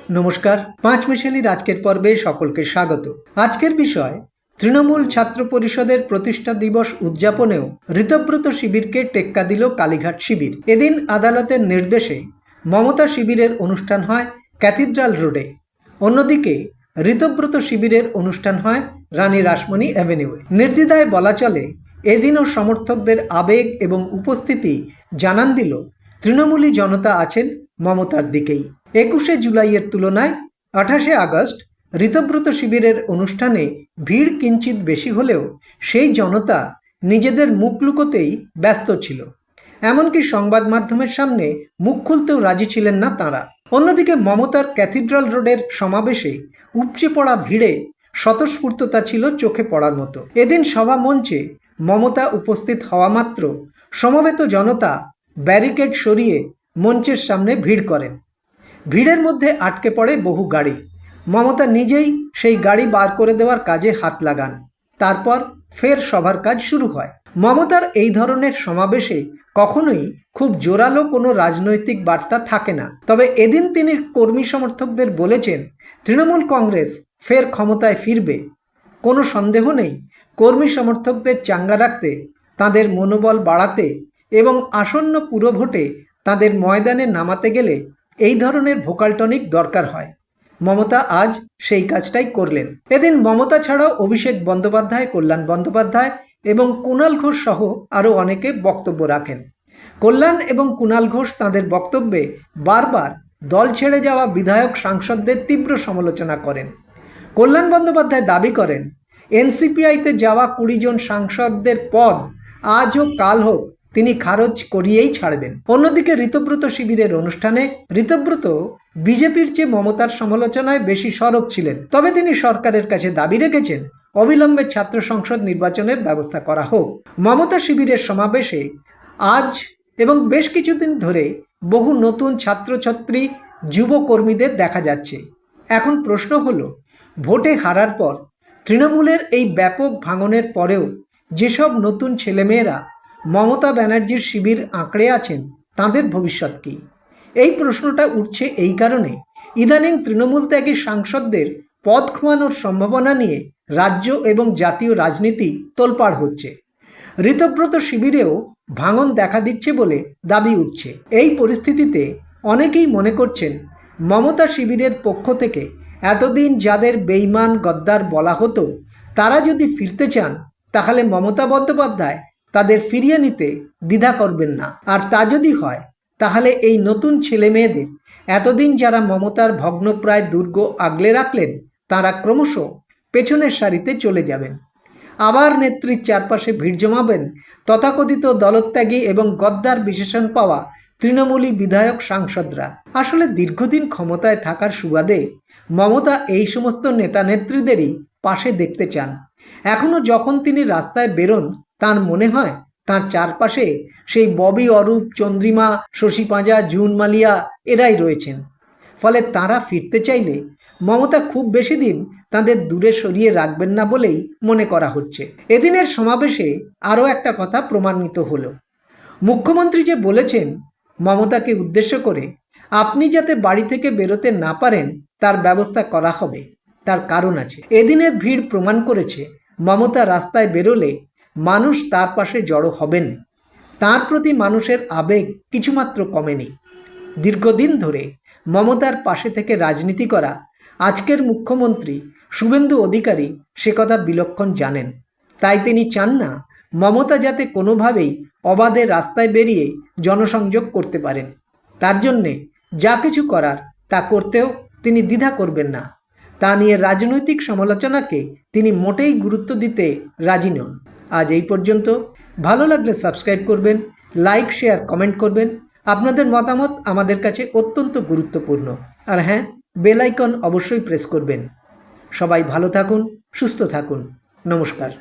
নমস্কার, পাঁচমিশালির আজকের পর্বে সকলকে স্বাগত। আজকের বিষয়, তৃণমূল ছাত্র পরিষদের প্রতিষ্ঠা দিবস উদযাপনেও ঋতব্রত শিবিরকে টেক্কা দিল কালীঘাট শিবির। এদিন আদালতের নির্দেশে মমতা শিবিরের অনুষ্ঠান হয় ক্যাথিড্রাল রোডে। অন্যদিকে ঋতব্রত শিবিরের অনুষ্ঠান হয় রানী রাসমণি অ্যাভিনিউয়ে। নির্দ্বিধায় বলা চলে, এদিনও সমর্থকদের আবেগ এবং উপস্থিতি জানান দিল তৃণমূলী জনতা আছেন মমতার দিকেই। 21শে জুলাইয়ের তুলনায় 28শে আগস্ট ঋতব্রত শিবিরের অনুষ্ঠানে ভিড় কিঞ্চিত বেশি হলেও সেই জনতা নিজেদের মুখ লুকোতেই ব্যস্ত ছিল। এমনকি সংবাদ মাধ্যমের সামনে মুখ খুলতেও রাজি ছিলেন না তাঁরা। অন্যদিকে মমতার ক্যাথিড্রাল রোডের সমাবেশে উপচে পড়া ভিড়ে স্বতঃস্ফূর্ততা ছিল চোখে পড়ার মতো। এদিন সভা মঞ্চে মমতা উপস্থিত হওয়া মাত্র সমবেত জনতা ব্যারিকেড সরিয়ে মঞ্চের সামনে ভিড় করেন। ভিড়ের মধ্যে আটকে পড়ে বহু গাড়ি। মমতা নিজেই সেই গাড়ি বার করে দেওয়ার কাজে হাত লাগান। তারপর ফের সভার কাজ শুরু হয়। মমতার এই ধরনের সমাবেশে কখনোই খুব জোরালো কোনো রাজনৈতিক বার্তা থাকে না। তবে এদিন তিনি কর্মী সমর্থকদের বলেছেন, তৃণমূল কংগ্রেস ফের ক্ষমতায় ফিরবে। কোনো সন্দেহ নেই, কর্মী সমর্থকদের চাঙ্গা রাখতে, তাদের মনোবল বাড়াতে এবং আসন্ন পুরভোটে তাদের ময়দানে নামাতে গেলে এই ধরনের ভোকাল টনিক দরকার হয়। মমতা আজ সেই কাজটাই করলেন। এদিন মমতা ছাড়াও অভিষেক বন্দ্যোপাধ্যায়, কল্যাণ বন্দ্যোপাধ্যায় এবং কুণাল ঘোষ সহ আরও অনেকে বক্তব্য রাখেন। কল্যাণ এবং কুণাল ঘোষ তাদের বক্তব্যে বারবার দল ছেড়ে যাওয়া বিধায়ক সাংসদদের তীব্র সমালোচনা করেন। কল্যাণ বন্দ্যোপাধ্যায় দাবি করেন, এনসিপিআইতে যাওয়া 20 জন সাংসদদের পদ আজ হোক কাল হোক তিনি খারজ করিয়েই ছাড়বেন। অন্যদিকে ঋতব্রত শিবিরের অনুষ্ঠানে ঋতব্রত বিজেপির চেয়ে মমতার সমালোচনায় বেশি সরব ছিলেন। তবে তিনি সরকারের কাছে দাবি রেখেছেন, অবিলম্বে ছাত্র সংসদ নির্বাচনের ব্যবস্থা করা হোক। মমতা শিবিরের সমাবেশে আজ এবং বেশ কিছুদিন ধরে বহু নতুন ছাত্রছাত্রী যুব কর্মীদের দেখা যাচ্ছে। এখন প্রশ্ন হলো, ভোটে হারার পর তৃণমূলের এই ব্যাপক ভাঙনের পরেও যেসব নতুন ছেলেমেয়েরা মমতা ব্যানার্জির শিবির আঁকড়ে আছেন, তাদের ভবিষ্যৎ কী? এই প্রশ্নটা উঠছে এই কারণে, ইদানিং তৃণমূল ত্যাগী সাংসদদের পদ খোয়ানোর সম্ভাবনা নিয়ে রাজ্য এবং জাতীয় রাজনীতি তোলপাড় হচ্ছে। ঋতব্রত শিবিরেও ভাঙন দেখা দিচ্ছে বলে দাবি উঠছে। এই পরিস্থিতিতে অনেকেই মনে করছেন, মমতা শিবিরের পক্ষ থেকে এতদিন যাদের বেঈমান গদ্দার বলা হতো, তারা যদি ফিরতে চান তাহলে মমতা বন্দ্যোপাধ্যায় তাদের ফিরিয়ে নিতে দ্বিধা করবেন না। আর তা যদি হয়, তাহলে এই নতুন ছেলে মেয়েদের, এতদিন যারা মমতার ভগ্নপ্রায় দুর্গ আগলে রাখলেন, তারা ক্রমশ পেছনের সারিতে চলে যাবেন। আবার নেত্রীর চারপাশে ভিড় জমাবেন তথাকথিত দলত্যাগী এবং গদ্দার বিশেষণ পাওয়া তৃণমূলী বিধায়ক সাংসদরা। আসলে দীর্ঘদিন ক্ষমতায় থাকার সুবাদে মমতা এই সমস্ত নেতা নেত্রীদেরই পাশে দেখতে চান। এখনও যখন তিনি রাস্তায় বেরোন, তার মনে হয় তার চারপাশে সেই ববি, অরূপ, চন্দ্রিমা, শশী পাঁজা, জুন মালিয়া এরাই রয়েছেন। ফলে তারা ফিরতে চাইলে মমতা খুব বেশি দিন তাদের দূরে সরিয়ে রাখবেন না বলেই মনে করা হচ্ছে। এদিনের সমাবেশে আরও একটা কথা প্রমাণিত হলো। মুখ্যমন্ত্রী যে বলেছেন মমতাকে উদ্দেশ্য করে, আপনি যাতে বাড়ি থেকে বেরোতে না পারেন তার ব্যবস্থা করা হবে, তার কারণ আছে। এদিনের ভিড় প্রমাণ করেছে, মমতা রাস্তায় বেরোলে মানুষ তার পাশে জড়ো হবেন। তার প্রতি মানুষের আবেগ কিছুমাত্র কমেনি। দীর্ঘদিন ধরে মমতার পাশে থেকে রাজনীতি করা আজকের মুখ্যমন্ত্রী শুভেন্দু অধিকারী সে কথা বিলক্ষণ জানেন। তাই তিনি চান না মমতা যাতে কোনোভাবেই অবাধে রাস্তায় বেরিয়ে জনসংযোগ করতে পারেন। তার জন্যে যা কিছু করার তা করতেও তিনি দ্বিধা করবেন না। তা নিয়ে রাজনৈতিক সমালোচনাকে তিনি মোটেই গুরুত্ব দিতে রাজি নন। আজ এই পর্যন্ত। ভালো লাগলে সাবস্ক্রাইব করবেন, লাইক, শেয়ার, কমেন্ট করবেন। আপনাদের মতামত আমাদের কাছে অত্যন্ত গুরুত্বপূর্ণ। আর হ্যাঁ, বেল আইকন অবশ্যই প্রেস করবেন। সবাই ভালো থাকুন, সুস্থ থাকুন। নমস্কার।